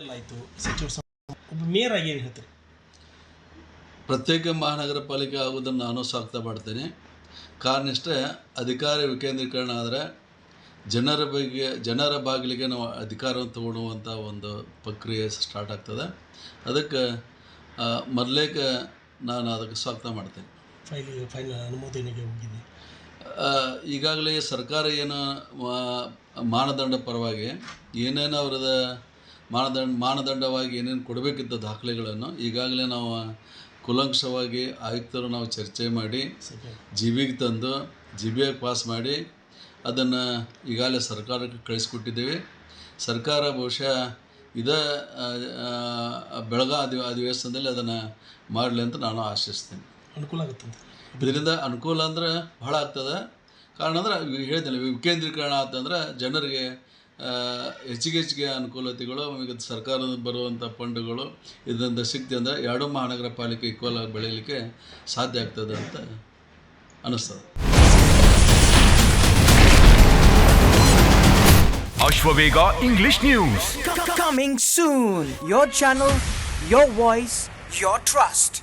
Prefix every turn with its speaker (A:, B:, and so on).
A: ಆಯಿತು ಸಚಿವ ಒಬ್ಬ ಮೇಯರ್ ಆಗಿ ಏನು ಹೇಳ್ತೀರಿ?
B: ಪ್ರತ್ಯೇಕ ಮಹಾನಗರ ಪಾಲಿಕೆ ಆಗುವುದನ್ನು ನಾನು ಸ್ವಾಗತ ಮಾಡ್ತೇನೆ. ಕಾರಣ ಇಷ್ಟೇ, ಅಧಿಕಾರ ವಿಕೇಂದ್ರೀಕರಣ ಆದರೆ ಜನರ ಬಾಗಿಲಿಗೆ ನಾವು ಅಧಿಕಾರವನ್ನು ತಗೊಳ್ಳುವಂಥ ಒಂದು ಪ್ರಕ್ರಿಯೆ ಸ್ಟಾರ್ಟ್ ಆಗ್ತದೆ. ಅದಕ್ಕೆ ಮೊದಲೇಕೆ ನಾನು ಅದಕ್ಕೆ ಸ್ವಾಗತ ಮಾಡ್ತೇನೆ.
A: ಫೈಲ್ ಅನುಮೋದನೆಗೆ ಹೋಗಿದೆ.
B: ಈಗಾಗಲೇ ಸರ್ಕಾರ ಏನು ಮಾನದಂಡ ಪರವಾಗಿ ಏನೇನು ಅವ್ರದ ಮಾನದಂಡವಾಗಿ ಏನೇನು ಕೊಡಬೇಕಿದ್ದ ದಾಖಲೆಗಳನ್ನು ಈಗಾಗಲೇ ನಾವು ಕೂಲಂಕಷವಾಗಿ ಆಯುಕ್ತರು ನಾವು ಚರ್ಚೆ ಮಾಡಿ ಜಿಬಿಗೆ ತಂದು ಜಿಬಿಯಾಗಿ ಪಾಸ್ ಮಾಡಿ ಅದನ್ನು ಈಗಾಗಲೇ ಸರ್ಕಾರಕ್ಕೆ ಕಳಿಸ್ಕೊಟ್ಟಿದ್ದೇವೆ. ಸರ್ಕಾರ ಬಹುಶಃ ಬೆಳಗಾವಿ ಅಧಿವೇಶನದಲ್ಲಿ ಅದನ್ನು ಮಾಡಲಿ ಅಂತ ನಾನು ಆಶಿಸ್ತೇನೆ.
A: ಅನುಕೂಲ ಆಗುತ್ತೆ.
B: ಇದರಿಂದ ಅನುಕೂಲ ಅಂದರೆ ಬಹಳ ಆಗ್ತದೆ. ಕಾರಣ ಅಂದರೆ ಹೇಳಿದ್ನಲ್ಲ, ವಿಕೇಂದ್ರೀಕರಣ ಆತಂದ್ರೆ ಜನರಿಗೆ ಹೆಚ್ಚಿಗೆ ಅನುಕೂಲತೆಗಳು, ಈಗ ಸರ್ಕಾರದ ಬರುವಂಥ ಫಂಡ್ಗಳು ಇದರಿಂದ ಸಿಕ್ತಿ ಅಂದರೆ ಎರಡು ಮಹಾನಗರ ಪಾಲಿಕೆ ಈಕ್ವಲ್ ಆಗಿ ಬೆಳೀಲಿಕ್ಕೆ ಸಾಧ್ಯ ಆಗ್ತದೆ ಅಂತ ಅನ್ನಿಸ್ತದೆ.
C: Ashwavega English News.
D: Coming soon. Your channel, your voice, your trust.